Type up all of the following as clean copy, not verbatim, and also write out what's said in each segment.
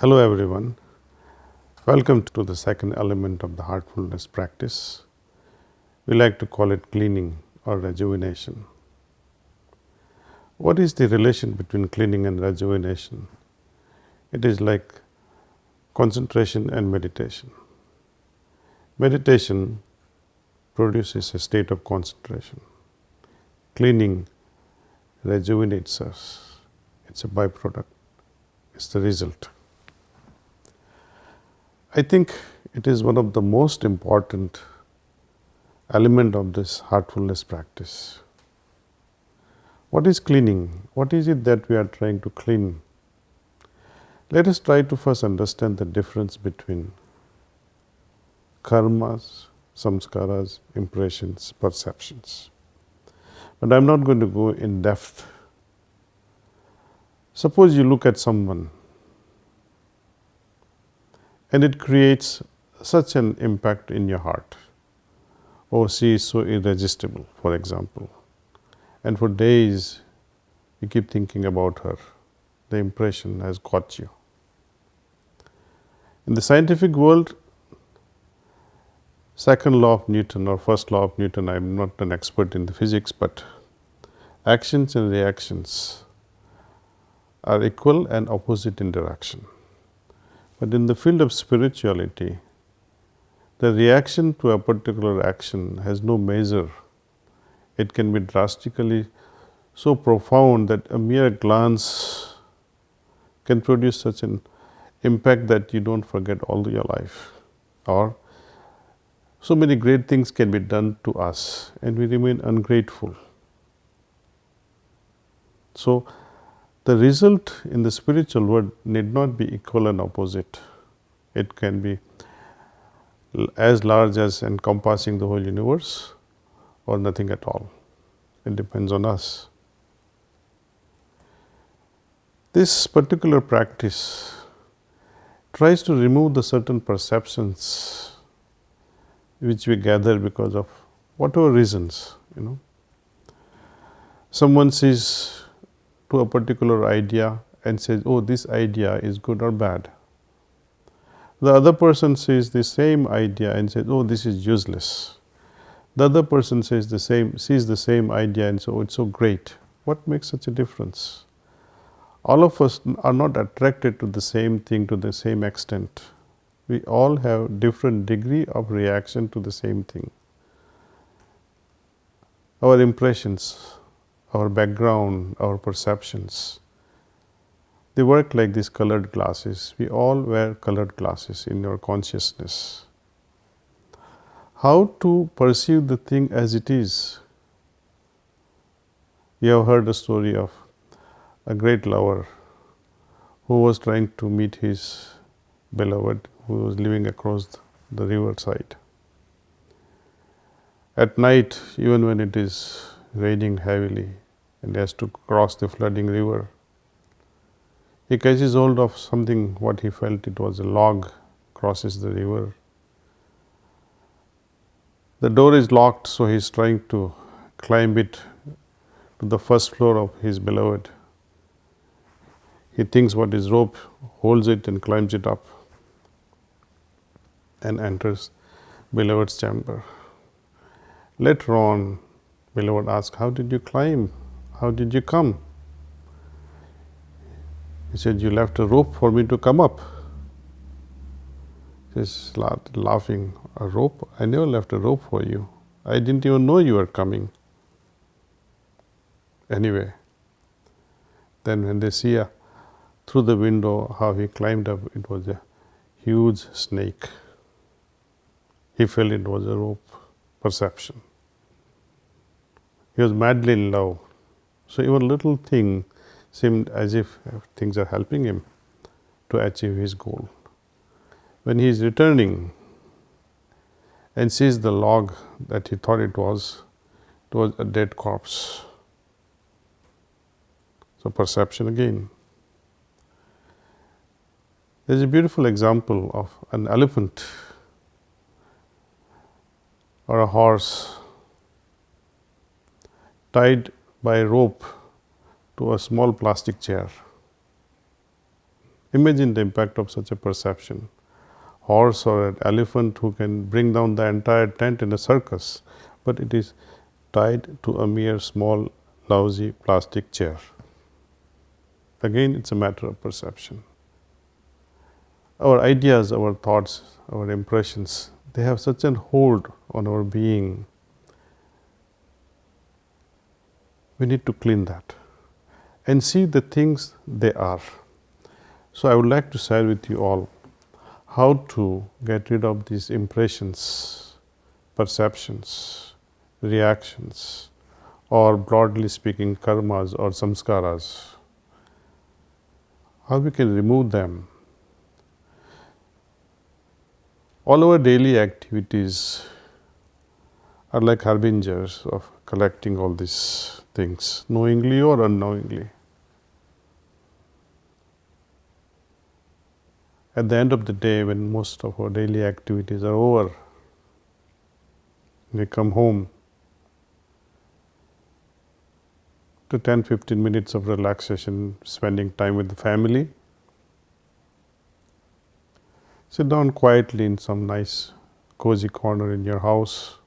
Hello everyone, welcome to the second element of the heartfulness practice. We like to call it cleaning or rejuvenation. What is the relation between cleaning and rejuvenation? It is like concentration and meditation. Meditation produces a state of concentration. Cleaning rejuvenates us. It's a byproduct. It's the result. I think it is one of the most important element of this heartfulness practice. What is cleaning? What is it that we are trying to clean? Let us try to first understand the difference between karmas, samskaras, impressions, perceptions. But I am not going to go in depth. Suppose you look at someone and it creates such an impact in your heart. Oh, she is so irresistible, for example. And for days you keep thinking about her. The impression has got you. In the scientific world, second law of Newton or first law of Newton, I am not an expert in the physics, but actions and reactions are equal and opposite in direction. But in the field of spirituality, the reaction to a particular action has no measure. It can be drastically so profound that a mere glance can produce such an impact that you don't forget all your life. Or so many great things can be done to us and we remain ungrateful. So, the result in the spiritual world need not be equal and opposite. It can be as large as encompassing the whole universe or nothing at all. It depends on us. This particular practice tries to remove the certain perceptions which we gather because of whatever reasons, Someone sees to a particular idea and says, oh, this idea is good or bad. The other person sees the same idea and says, oh, this is useless. The other person sees the same idea and says, oh, it's so great. What makes such a difference? All of us are not attracted to the same thing to the same extent. We all have different degree of reaction to the same thing. Our impressions, our background, our perceptions, they work like these colored glasses. We all wear colored glasses in our consciousness. How to perceive the thing as it is? You have heard the story of a great lover who was trying to meet his beloved who was living across the riverside. At night, even when it is raining heavily and he has to cross the flooding river, he catches hold of something, what he felt it was a log, crosses the river. The door is locked, so he is trying to climb it to the first floor of his beloved. He thinks what is rope, holds it and climbs it up and enters beloved's chamber. Later on, beloved asks, how did you climb? How did you come? He said, you left a rope for me to come up. He started laughing, a rope? I never left a rope for you. I didn't even know you were coming. Anyway, then when they see through the window how he climbed up, it was a huge snake. He felt it was a rope. Perception. He was madly in love. So even little thing seemed as if things are helping him to achieve his goal. When he is returning and sees the log that he thought it was a dead corpse. So perception again. There is a beautiful example of an elephant or a horse tied by a rope to a small plastic chair. Imagine the impact of such a perception. Horse or an elephant who can bring down the entire tent in a circus, but it is tied to a mere small, lousy plastic chair. Again, it's a matter of perception. Our ideas, our thoughts, our impressions, they have such a hold on our being. We need to clean that and see the things they are. So, I would like to share with you all how to get rid of these impressions, perceptions, reactions, or broadly speaking, karmas or samskaras. How we can remove them. All our daily activities are like harbingers of collecting all these things, knowingly or unknowingly. At the end of the day, when most of our daily activities are over, we come home to 10-15 minutes of relaxation, spending time with the family. Sit down quietly in some nice cozy corner in your house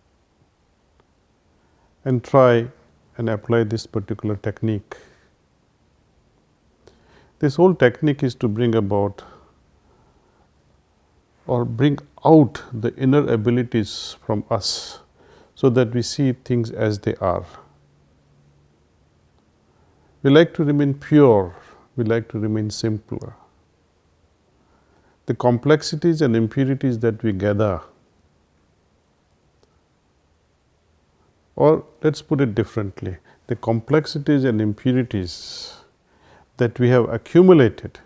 and try and apply this particular technique. This whole technique is to bring about or bring out the inner abilities from us so that we see things as they are. We like to remain pure, we like to remain simpler. The complexities and impurities that we gather, or let's put it differently, the complexities and impurities that we have accumulated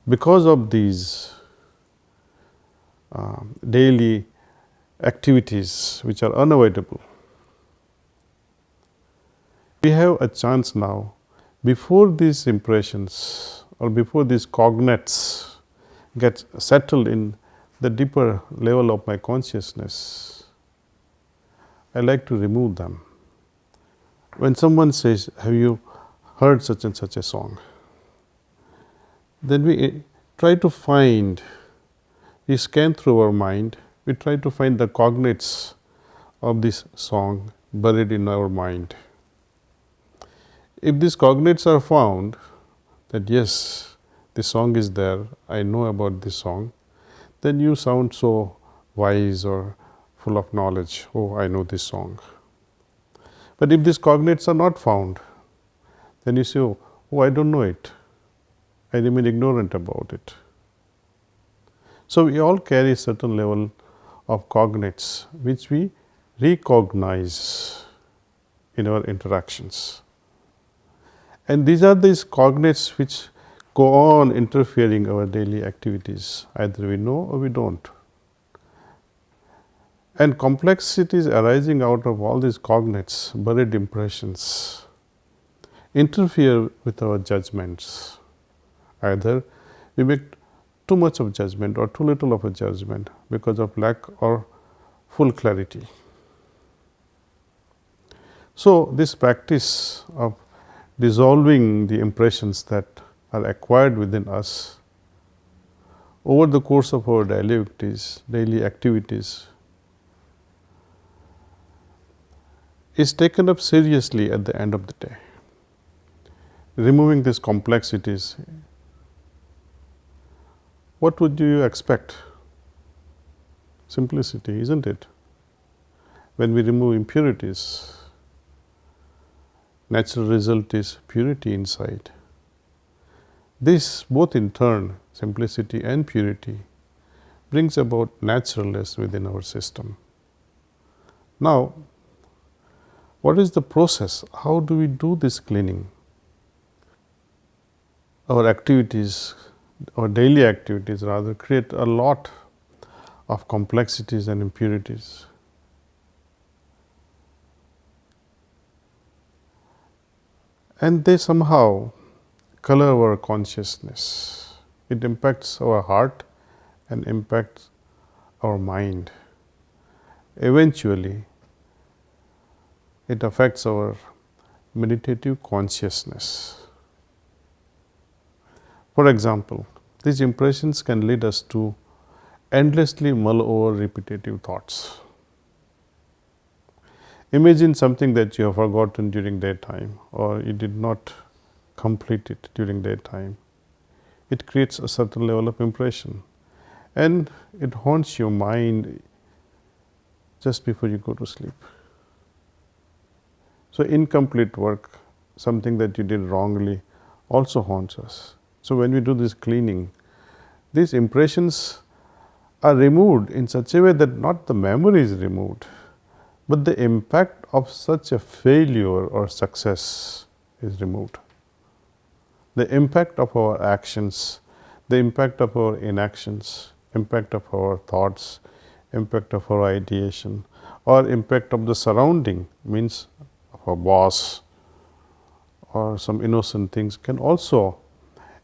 because of these daily activities which are unavoidable. We have a chance now, before these impressions or before these cognates get settled in the deeper level of my consciousness, I like to remove them. When someone says, have you heard such and such a song? Then we try to find, we scan through our mind, we try to find the cognates of this song buried in our mind. If these cognates are found, that yes, the song is there, I know about this song, then you sound so wise or full of knowledge. Oh, I know this song. But if these cognates are not found, then you say, oh, I don't know it. I remain ignorant about it. So, we all carry a certain level of cognates which we recognize in our interactions. And these are these cognates which go on interfering our daily activities. Either we know or we don't. And complexities arising out of all these cognates, buried impressions, interfere with our judgments. Either we make too much of judgment or too little of a judgment because of lack or full clarity. So, this practice of dissolving the impressions that are acquired within us over the course of our daily activities is taken up seriously at the end of the day. Removing these complexities, what would you expect? Simplicity, isn't it? When we remove impurities, natural result is purity inside. This both in turn, simplicity and purity, brings about naturalness within our system. Now, what is the process? How do we do this cleaning? Our activities, our daily activities rather, create a lot of complexities and impurities. And they somehow color our consciousness. It impacts our heart and impacts our mind. Eventually, it affects our meditative consciousness. For example, these impressions can lead us to endlessly mull over repetitive thoughts. Imagine something that you have forgotten during daytime or you did not complete it during daytime. It creates a certain level of impression and it haunts your mind just before you go to sleep. So incomplete work, something that you did wrongly, also haunts us. So when we do this cleaning, these impressions are removed in such a way that not the memory is removed, but the impact of such a failure or success is removed. The impact of our actions, the impact of our inactions, impact of our thoughts, impact of our ideation, or impact of the surrounding, means of a boss or some innocent things, can also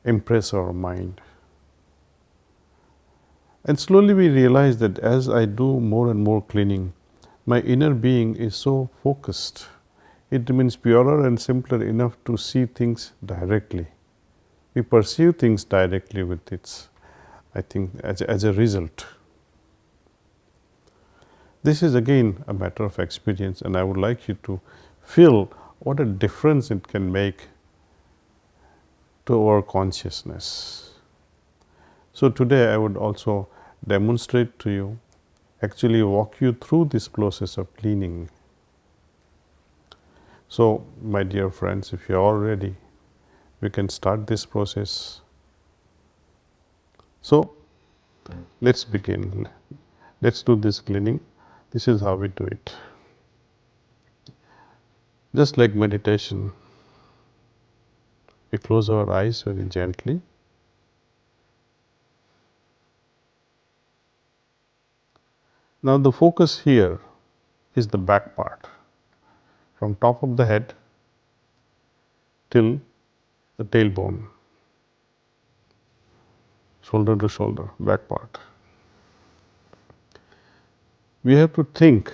impress our mind. And slowly we realize that as I do more and more cleaning, my inner being is so focused. It remains purer and simpler enough to see things directly. We perceive things directly with its, I think, as a result. This is again a matter of experience, and I would like you to feel what a difference it can make to our consciousness. So today I would also demonstrate to you, actually walk you through this process of cleaning. So my dear friends, if you are all ready, we can start this process. So let's begin. Let's do this cleaning. This is how we do it. Just like meditation, we close our eyes very gently. Now the focus here is the back part, from top of the head till the tailbone, shoulder to shoulder, back part. We have to think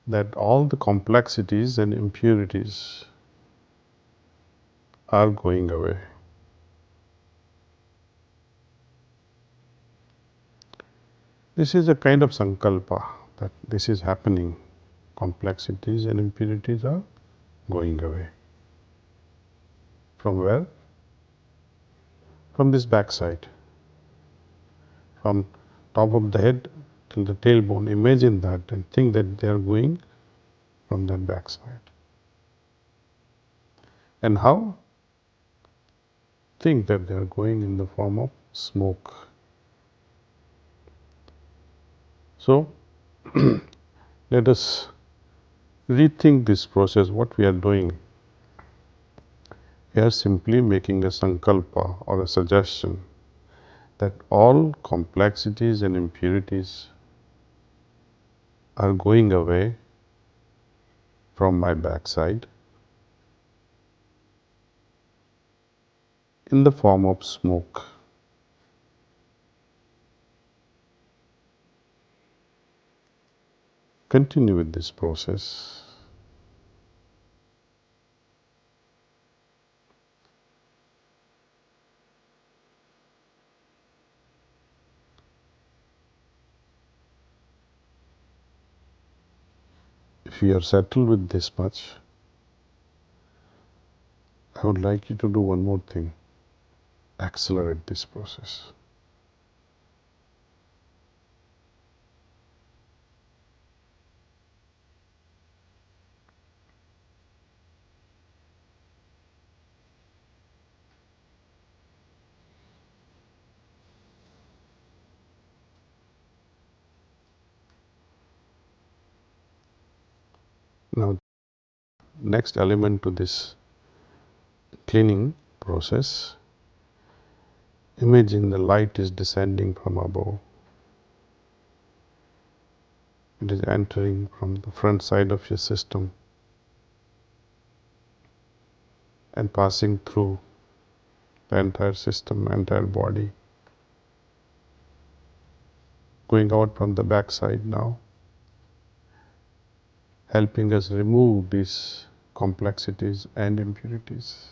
that all the complexities and impurities are going away. This is a kind of sankalpa that this is happening. Complexities and impurities are going away. From where? From this back side. From top of the head till the tailbone. Imagine that and think that they are going from that back side. And how? Think that they are going in the form of smoke. So let us rethink this process. What we are doing, we are simply making a sankalpa or a suggestion that all complexities and impurities are going away from my backside in the form of smoke. Continue with this process. If you are settled with this much, I would like you to do one more thing. Accelerate this process. Now, next element to this cleaning process, imagine the light is descending from above. It is entering from the front side of your system and passing through the entire system, entire body, going out from the back side now, helping us remove these complexities and impurities.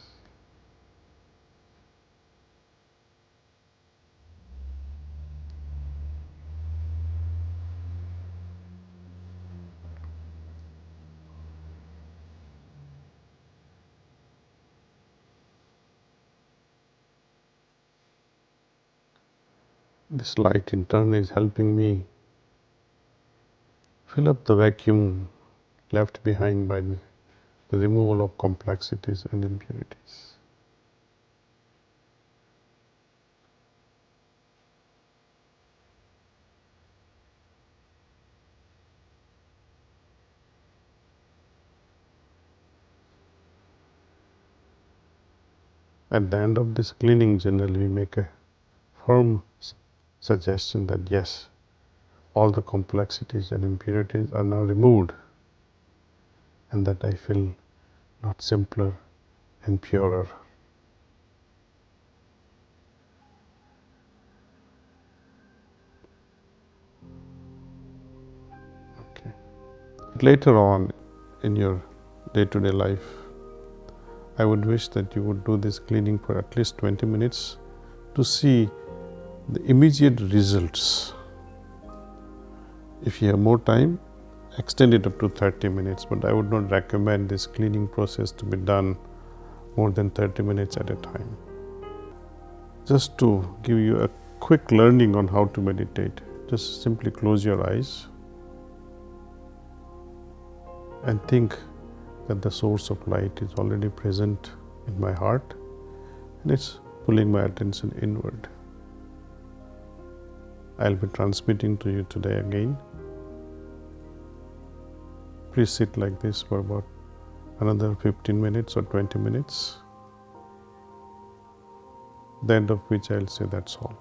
This light in turn is helping me fill up the vacuum left behind by the removal of complexities and impurities. At the end of this cleaning, generally we make a firm suggestion that yes, all the complexities and impurities are now removed, and that I feel not simpler and purer. Okay. Later on in your day-to-day life, I would wish that you would do this cleaning for at least 20 minutes to see the immediate results. If you have more time, extend it up to 30 minutes, but I would not recommend this cleaning process to be done more than 30 minutes at a time. Just to give you a quick learning on how to meditate, just simply close your eyes and think that the source of light is already present in my heart and it's pulling my attention inward. I'll be transmitting to you today again. Please sit like this for about another 15 minutes or 20 minutes, the end of which I'll say that's all.